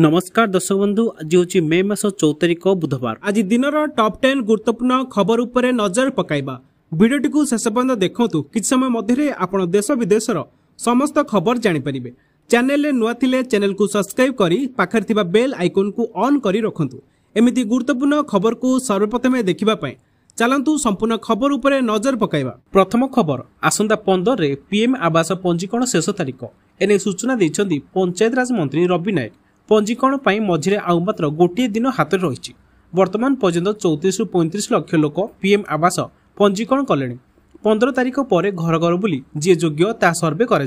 नमस्कार दर्शक बंधु आज हूँ मे मास 4 तारिख बुधवार। आज दिन टॉप 10 गुरुत्वपूर्ण खबर उपरे नजर पकाइबा। वीडियोटी को शेष पर्यंत देखंतु। किछ समय मध्य आपण देश विदेशर समस्त खबर जानि परिबे। चैनल रे नुआ थिले चैनल को सब्सक्राइब करी पाखर थिबा बेल आइकन को ऑन करी रखंतु। एमिति गुरुत्वपूर्ण खबर को सर्वप्रथमे देखिबा पय चलंतु संपूर्ण खबर उपरे नजर पकाइबा। प्रथम खबर आसंता 15 रे पीएम आवास पंजीकरण शेष तारिख एने सूचना दैछंती पंचायत राज मंत्री रवि नायक। पंजीकरण पर मझिरे आउ मात्र गोटे दिन हाथ में रही। वर्तमान पर्यंत 34 रु 35 लाख लोक पीएम आवास पंजीकरण कले। 15 तारिख पर घर घर बुली जी योग्य ता सर्वे कर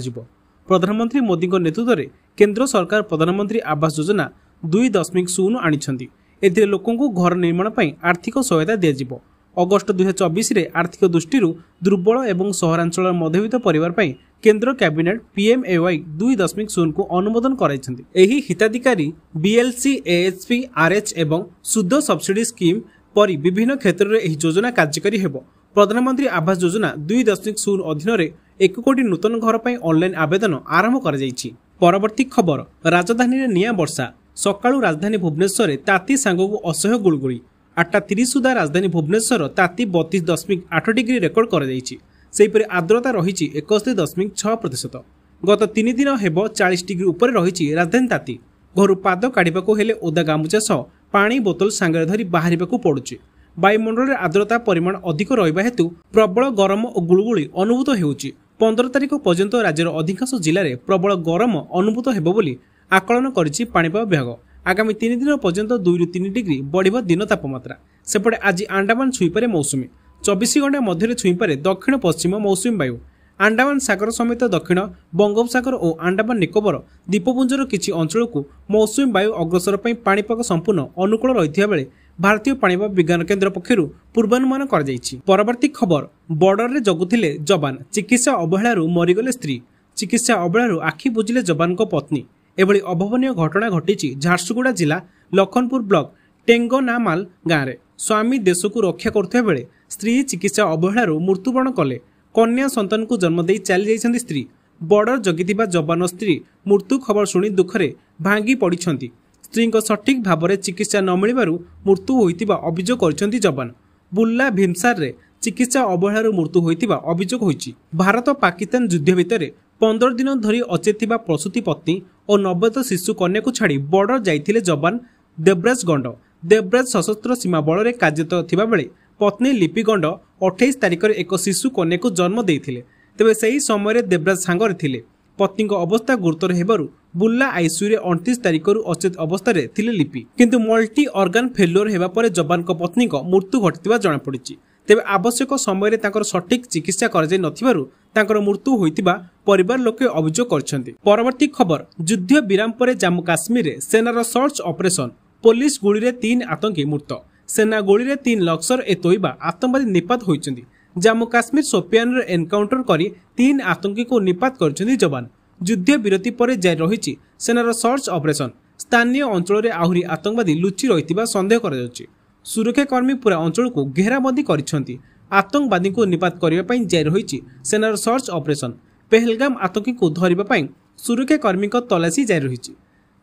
प्रधानमंत्री मोदी नेतृत्व में केंद्र सरकार प्रधानमंत्री आवास योजना 2.0 आनी। एथिरे लोकों को घर निर्माण पर आर्थिक सहायता दिया। अगस्ट 2024 रे आर्थिक दृष्टि दुर्बल एवं सहरांचल मध्यवित्त परिवार पर केंद्र कैबिनेट PMAY 2.0 को अनुमोदन कराइछन्ति। एही हिताधिकारी BLC AHP RH एवं शुद्ध सब्सिडी स्कीम परी विभिन्न क्षेत्र में एही योजना कार्यकारी हेबो। प्रधानमंत्री आवास योजना 2.0 अधीन रे 1 कोटी नूतन घर पर ऑनलाइन आवेदन आरंभ कर जाइछि। परवर्ती खबर राजधानी रे निया वर्षा। सकाळु राजधानी भुवनेश्वर रे ताती सांगको असह्य गुळगुळी। 8:30 सुधा राजधानी भुवनेश्वर ताती 32.8 डिग्री रेकर्ड कर जाइछि। सेहीपरि आर्द्रता रही 61.6%। गत 3 दिन हेबो 40 डिग्री उपर रही राजधानी ताती। घर पाद काढ़ाकू हेले ओदा गामुचा सह पानी बोतल सांगरे धरी बाहर पड़ुछि। वायुमंडल में आर्द्रता परिमाण अधिक रहिबा हेतु प्रबल गरम और गुळगुळी अनुभूत हेउछि। 15 तारिख पर्यंत राज्यर अधिकांश जिले में प्रबल गरम अनुभूत हेबो बोली आकलन करिछि पाणीपाग विभाग। आगामी 3 दिन पर्यंत 2 रु 3 डिग्री बढ़िबो दिन तापमात्रा। सेपटे आज अंडमान छुईपारे मौसुमी। 24 घंटा मध्य छुईपारे दक्षिण पश्चिम मौसुमी वायु। अंडमान सागर समेत दक्षिण बंगोपसागर और अंडमान निकोबर द्वीपपुंजर किछि अंचल को मौसुमी वायु अग्रसर पर पाणीपाग संपूर्ण अनुकूल रही बेले भारतीय पाणीपाग विज्ञान केन्द्र पक्षरु पूर्वानुमान कर जाइछि। परवर्ती खबर बॉर्डर रे जगुथिले जवान चिकित्सा अवहेलारू मरीगले स्त्री। चिकित्सा अवहेलारू आखि बुझिले जवान को पत्नी। एभली अभावनीय घटना घटी झारसुगुड़ा जिला लखनपुर ब्लॉक टेंगनामाल गाँव में। स्वामी देश को रक्षा करते बेले स्त्री चिकित्सा अवहेलारू मृत्युवरण कले। कन्या संतान को जन्म दे चली जाइछन्ती स्त्री। बॉर्डर जगिथिबा जवान स्त्री मृत्यु खबर शुणी दुखरे भांगी पड़िछन्ती। स्त्री को सठिक भाव में चिकित्सा न मिलबारू मृत्यु होइतिबा अभियोग करछन्ती जवान। बुल्ला भीमसार रे चिकित्सा अवहेलारू मृत्यु होइतिबा अभियोग होइछि। भारत पाकिस्तान युद्ध भितर 15 दिन धरी अचेत प्रसूति पत्नी और नवजात शिशु कन्या को छाड़ी बॉर्डर जाइथिले जवान देवराज गंड। देवराज सशस्त्र सीमा बल में कार्यरत थिबा बेले पत्नी लिपि गंड 28 तारिख में एक शिशु कन्या को जन्म देइथिले। तेबे सही समय देवराज सांगरे थिले। पत्नी को अवस्था गुरुतर हेबारू बुल्ला आईसीयू रे 29 तारिख अचेत अवस्था रे थिले लिपि। किंतु मल्टी ऑर्गन फेल्योर हेबा परे जवान को पत्नी को मृत्यु घटिथिबा जଣା पड़िछि। तेबे आवश्यक समय तांकर सठिक चिकित्सा कराई नथिबारू तांकर मृत्यु होइतिबा परिवार लोके अभियोग करछन्ति। परवर्ती खबर युद्ध विराम पर जम्मू काश्मीर रे सेनार सर्च ऑपरेशन। पुलिस गुली रे 3 आतंकी मृत। सेना गोली रे 3 लक्ष्यर ए तोइबा आतंकवादी निपात होइछन्ति। जम्मू काश्मीर सोपियान रे एनकाउंटर करी 3 आतंकी को निपात करछन्ति जवान। युद्ध विरति पर जारी रहिछि सेनार सर्च ऑपरेशन। स्थानीय अंचल रे आहुरी आतंकवादी लुचि रहितिबा संदेह करा जाउछि। सुरक्षाकर्मी पूरा अंचल को घेराबंदी करिछन्ति। आतंकवादी को निपात करबा पई जारी रहिछि सेनार सर्च ऑपरेशन। पहलगाम आतंकी को धरिबा पई सुरक्षाकर्मी को तलाशी जारी रहिछि।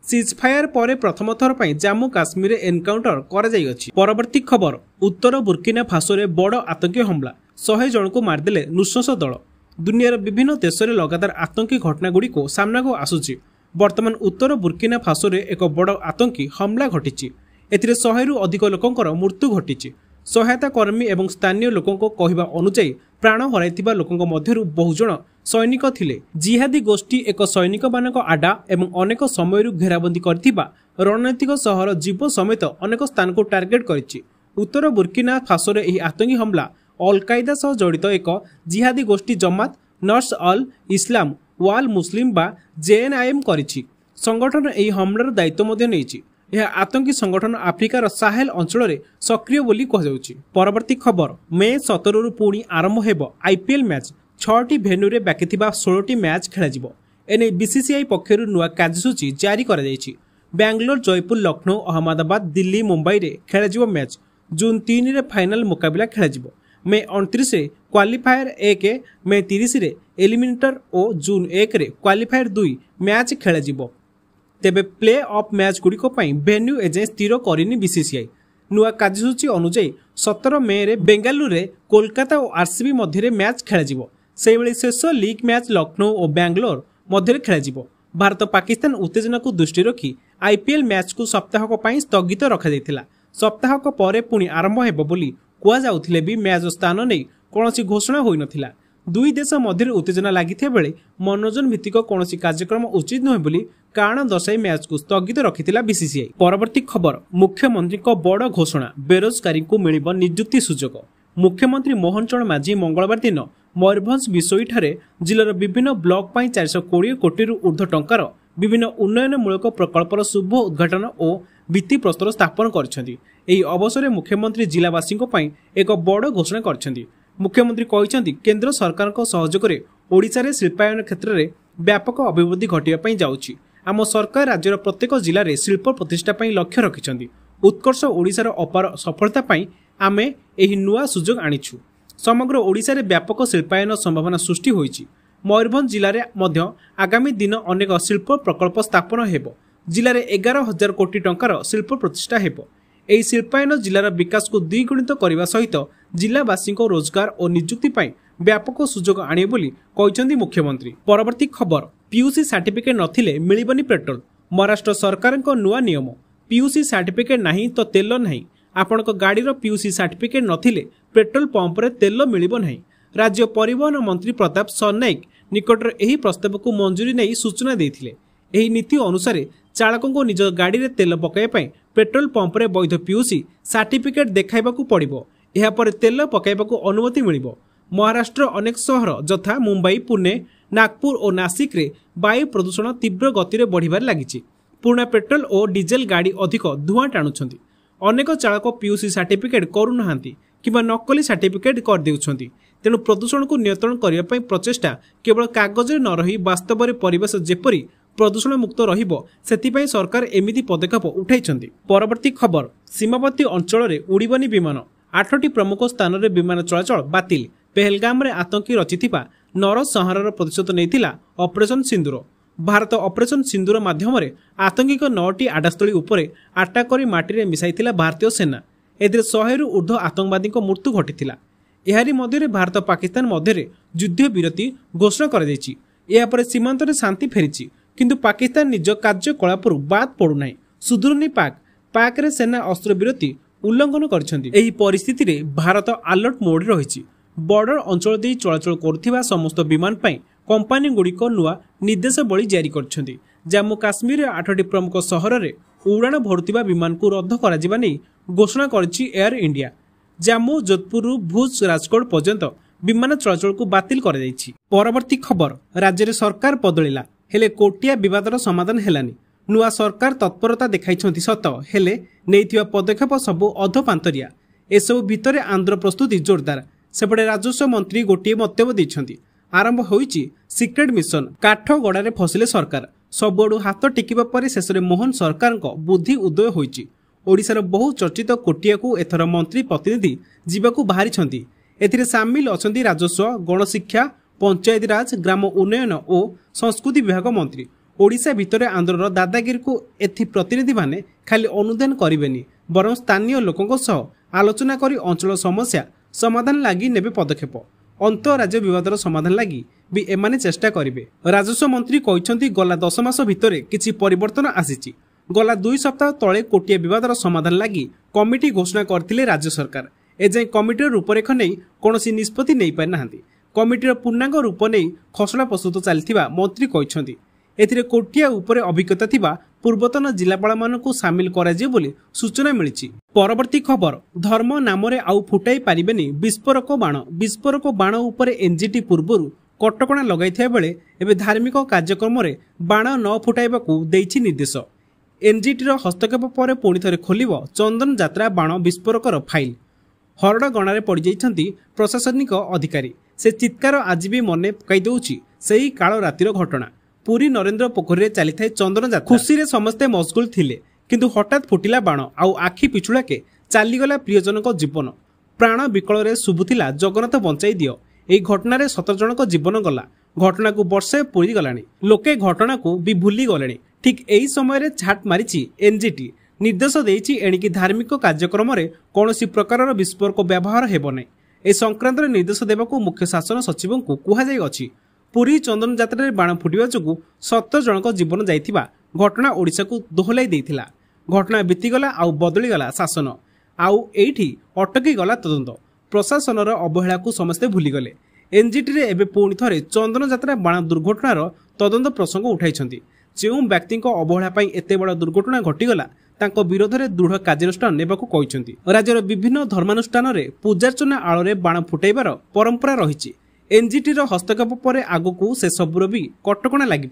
सीजफायर पर प्रथम थर पर जम्मू काश्मीर एनकाउंटर करा जाई अछि। परवर्ती खबर उत्तर बुर्किना फासो रे बड़ आतंकी हमला। 100 जन को मारदेले नृशंस दल। दुनियार विभिन्न देश में लगातार आतंकी घटना गुड़ी को सामना को आसुछि। वर्तमान उत्तर बुर्किना फासो रे एक बड़ आतंकी हमला घटिछि। एथिरे 100 रु अधिक लोकंकर मृत्यु घटिछि। सहायता कर्मी एवं स्थानीय लोकों को कहवा अनुसार प्राण हराइथिबा लोकों मध्यरु बहुजन सैनिक थिले। जिहादी गोष्ठी एक सैनिक मानक आडा एवं अनेक समय घेराबंदी करथिबा रणनीतिक सहर जीव समेत अनेक स्थान को टार्गेट करिछि। उत्तर बुर्किना फासो रे एही आतंकी हमला अल कायदा सह जड़ित एक जिहादी गोष्ठी जमात नर्स अल इस्लाम वाल मुस्लिम बा JNIM करिछि। संगठन एही हमलार दायित्व मध्ये नेइछि। यह आतंकी संगठन आफ्रिकार साहेल अंचल में सक्रिय बोली कहुछि। परवर्ती खबर मे 17 रु पुणी आरंभ हेबो IPL मैच। 6टी भेन्यू रे बाकी 16टी मैच खेलाजिबो। एने BCCI पक्षरु नुआ कार्यसूची जारी करा जायछि। बेंगलोर जयपुर लखनऊ अहमदाबाद दिल्ली मुंबई रे खेलाजिबो मैच। जून 3 रे फाइनल मुकाबला खेलाजिबो। मे 29 रे क्वालिफायर 1 मे 30 रे एलिमिनेटर और जून 1 रे क्वालिफायर 2 मैच खेलाजिबो। तेबे प्ले ऑफ मैच गुड़िक भेन्यू एजे स्थिर करनी बीसीसीआई। नुआ कार्यसूची अनुଯାयी 17 मे रे बेंगालुरु रे कोलकाता और आरसीबी मध्य मैच खेल शेष लीग मैच लखनऊ और बेंगलोर मध्य खेल। भारत पाकिस्तान उत्तेजना को दृष्टि रखी आईपीएल मैच को सप्ताहक स्थगित रखा। सप्ताहक पर पुणी आरंभ हेब बोली कुआଯାउथिले भी मैच स्थान नहीं कौन घोषणा होई नथिला। दुई देश मध्य उत्तेजना लगी बेले मनोरंजन भित्तिक कौन कार्यक्रम उचित नुहे बोली कारण दर्शाई मैच को स्थगित रखिथिला बीसीसीआई। परवर्ती खबर मुख्यमंत्री बड़ घोषणा बेरोजगारी को मिलिब नियुक्ति सुजोग। मुख्यमंत्री मोहन चरण माझी मंगलवार दिन मयूरभंज बिशोई ठारे जिलार विभिन्न ब्लॉक 420 कोटी ऊर्ध्व टंकार विभिन्न उन्नयनमूलक प्रकल्पर शुभ उद्घाटन और भित्ति प्रस्तर स्थापन करछन्ती। एही अवसर में मुख्यमंत्री जिलावासी एक बड़ घोषणा करछन्ती। मुख्यमंत्री कहते केंद्र सरकार सहयोग में ओडिशा रे शिल्पायन क्षेत्र में व्यापक अभिवृद्धि घटिया जाउछि। आम सरकार राज्यर प्रत्येक जिले में शिल्प प्रतिष्ठा लक्ष्य रखिछन्ती। उत्कर्ष ओडिशार अपार सफलता आमे एही नुआ सुजोग आनिछु। समग्र ओडिशा रे व्यापक शिल्पायन संभावना सृष्टि होइछि। मयूरभंज जिले में मध्य आगामी दिन अनेक शिल्प प्रकल्प स्थापन हेबो। जिले में 11,000 कोटी टंकार शिल्प प्रतिष्ठा हेबो। एही शिल्पायन जिलार विकास को द्विगुणित करने सहित जिलावासी रोजगार और नियुक्ति व्यापक सुजोग आने बोली कहते मुख्यमंत्री। परवर्ती खबर पीयूसी सर्टिफिकेट नथिले मिलिबनी पेट्रोल। महाराष्ट्र सरकार नुआ नियम पीयूसी सर्टिफिकेट नहीं तो तेल नहीं। आपण गाड़ी पीयूसी सर्टिफिकेट नथिले पेट्रोल पंप रे तेल मिलिबो नहीं। राज्य परिवहन मंत्री प्रताप सरनाईक निकटर एही प्रस्ताव को मंजूरी नहीं सूचना देथिले। एही नीति अनुसार चालकों को निज गाड़ी रे तेल पकाइबा पेट्रोल पंप रे वैध पीयूसी सर्टिफिकेट देखाइबाकू पड़िबो। एहा पर तेल पकाइबाकू अनुमति मिलिबो। महाराष्ट्र अनेक सहर यथा मुंबई, पुणे, नागपुर और नासिक रे वायु प्रदूषण तीव्र गति रे बढ़िबार लागिछि। पुराना पेट्रोल और डीजेल गाड़ी अधिक धुआं टाणुछन्ति। अनेक चालक पीयूसी सर्टिफिकेट करू नाहांती किबा नकली सर्टिफिकेट कर देउछन्ति। तेणु प्रदूषण को नियंत्रण करने पर प्रचेष्टा केवल कागज न रही वास्तव में परिवेश जेपरी प्रदूषण मुक्त रहिबो सेतिपई सरकार एमिति पदक्षेप उठाइछन्ति। परवर्ती खबर सीमावर्ती अंचल रे उड़ीबनी विमान 8टी प्रमुख स्थान रे विमान चलाचल बातिल। पहलगाम रे आतंकी रचिथिबा नरसंहारर प्रतिशोध नैथिला ऑपरेशन सिंदूर। भारत ऑपरेशन सिंदूर माध्यम आतंकी 9टी आडास्थली उपरे आटाक करी माटी रे मिसाइथिला भारतीय सेना। एदिरे 100 रु ऊर्ध्व आतंकवादी मृत्यु घटिथिला। एहारी मध्य भारत पाकिस्तान मध्य युद्ध विरति घोषणा कर दैछि। एहा पर सीमांत रे शांति फेरिछि किंतु पाकिस्तान निज कार्यकलापर बाद पड़ुनाही। सुधुरुनी पाक रे सेना अस्त्र विरति उल्लंघन करछन्ति। एही परिस्थिति रे भारत अलर्ट मोड रे रहिछि। बॉर्डर अंचल दे चलाचल करुथिबा समस्त विमान पई कंपनी गुड़िक नुआ निर्देशावली जारी करछन्ति। जम्मू काश्मीर 8टी प्रमुख सहर रे उड़ाण भरुथिबा विमान को रद्द कराजिबा नै घोषणा करछि एयर इंडिया। जम्मू, जोधपुर, भुज, राजकोट पर्यंत विमान चलाचल को बातिल कर दैछि। परवर्ती खबर राज्य रे सरकार बदलिला हेले कोटिया विवादर समाधान हेलानी। नुआ सरकार तत्परता देखाइछन्ति सत हेले नेइथिबा पदक्षेप सबु अधपांतरिया। एसबु भितरे आंध्र प्रस्तुति जोरदार। सेपटे राजस्व मंत्री गोटे मन्तव्य दैछन्ति आरंभ होइछि सिक्रेट मिशन। काठगड़ारे फसिले सरकार सबुआडु हाथ टेकिबा पर शेष मोहन सरकार बुद्धि उदय होइछि। ओडिशार बहु चर्चित कोटिया को एथर मंत्री प्रतिनिधि जीवाकू बाहरी। एथिरे सामिल अछन्ति राजस्व, गणशिक्षा, पंचायती राज, ग्राम उन्नयन और संस्कृति विभाग मंत्री। ओडिशा भितर आंध्रर दादागिरी को एथि प्रतिनिधि माने खाली अनुदान करिवेनी बरं स्थानीय लोकंक सह आलोचना करी अंचल समस्या समाधान लागि नेबे पदक्षेप। अंतराज्य विवादर समाधान लागि भी एमाने चेष्टा करिवे। राजस्व मंत्री कहिसंती गला 10 मास भितर किछि परिवर्तन आसीछि। गला 2 सप्ताह तले कोटिया विवादर समाधान लागि कमिटी घोषणा करथिले राज्य सरकार। एजाय कमिटीर रूपरेख नै कोनोसी निष्पत्ति नै पारि नाहांती। कमिटीर पूर्णांग रूप नै खसड़ा प्रस्तुत चलिथिबा मंत्री कहिसंती। एथिरे कोटिया उपरे अभिज्ञता थिबा पूर्वतन जिलापाल मानकु सामिल कराजियो बोली सूचना मिलिछि। परवर्ती खबर धर्म नाम रे आउ फुटाई पारिबेनी विस्फोरक बाण। विस्फोरक बाण उपरे एनजीटी पूर्वरु कटकणा लगाइथिया बेले एबे धार्मिक कार्यक्रम रे बाण न फुटाइबाकू दैछि निर्देश। एनजीटी रो हस्तक्षेप पर पुणी थरे खोलिबो चंदन यात्रा बाण विस्फोरकर फाइल। हरड़ गणारे पड़ जाइछन्ति प्रशासनिक अधिकारी। से चित्कार आज भी मने पकाई दउछि सेही काल रातिर घटना। पुरी नरेंद्र पोखरी चली थाए चंदन यात्रा। खुशी रे समस्ते मशगुल थिले किंतु हठात फुटिला बाण आउ आखि पिछुड़ा के चलीगला प्रियजनक जीवन। प्राण विकल रे शुभुथिला जगन्नाथ बंचाई दियो। एही घटना रे 17 जनक जीवन गला। घटना को वर्षे पूरी गलानी। लोके घटना को भी भूली गलेनी ଠିକ୍ ଏହି ସମୟରେ ଛାଟ ମାରିଛି ଏନ୍ଜିଟି। ନିର୍ଦ୍ଦେଶ ଦେଇଛି ଏଣିକି ଧାର୍ମିକ କାର୍ଯ୍ୟକ୍ରମରେ କୌଣସି ପ୍ରକାରର ବିସ୍ଫୋରକ ବ୍ୟବହାର ହେବ ନାହିଁ। ଏ ସଂକ୍ରାନ୍ତରେ ନିର୍ଦ୍ଦେଶ ଦେବାକୁ ମୁଖ୍ୟ ଶାସନ ସଚିବଙ୍କୁ କୁହାଯାଇଅଛି। ପୁରୀ ଚନ୍ଦନ ଯାତ୍ରାରେ ବାଣ ଫୁଟିବା ଯୋଗୁଁ 17 ଜଣଙ୍କ ଜୀବନ ଯାଇଥିବା ଘଟଣା ଓଡ଼ିଶାକୁ ଦୋହଲାଇ ଦେଇଥିଲା। ଘଟଣା ବିତିଗଲା ଆଉ ବଦଳିଗଲା ଶାସନ, ଆଉ ଏଇଠି ଅଟକିଗଲା ତଦନ୍ତ। ପ୍ରଶାସନର ଅବହେଳାକୁ ସମସ୍ତେ ଭୁଲିଗଲେ। ଏନ୍ଜିଟିରେ ଏବେ ପୁଣି ଥରେ ଚନ୍ଦନ ଯାତ୍ରା ବାଣ ଦୁର୍ଘଟଣାର ତଦନ୍ତ ପ୍ରସଙ୍ଗ ଉଠାଇଛନ୍ତି। ଯେଉଁ ବ୍ୟକ୍ତିଙ୍କ ଅବହେଳା ପାଇଁ ଏତେ ବଡ଼ ଦୁର୍ଘଟଣା ଘଟିଗଲା ତାଙ୍କ ବିରୋଧରେ ଦୃଢ଼ କାର୍ଯ୍ୟାନୁଷ୍ଠାନ ନେବାକୁ କହିଛନ୍ତି। ରାଜ୍ୟର ବିଭିନ୍ନ ଧର୍ମାନୁଷ୍ଠାନରେ ପୂଜାର୍ଚ୍ଚନା ଆଳରେ ବାଣ ଫୁଟାଇବାର ପରମ୍ପରା ରହିଛି। ଏନ୍ଜିଟିର ହସ୍ତକ୍ଷେପ ପରେ ଆଗକୁ ସେସବୁର ବି କଟକଣା ଲାଗିପାରେ।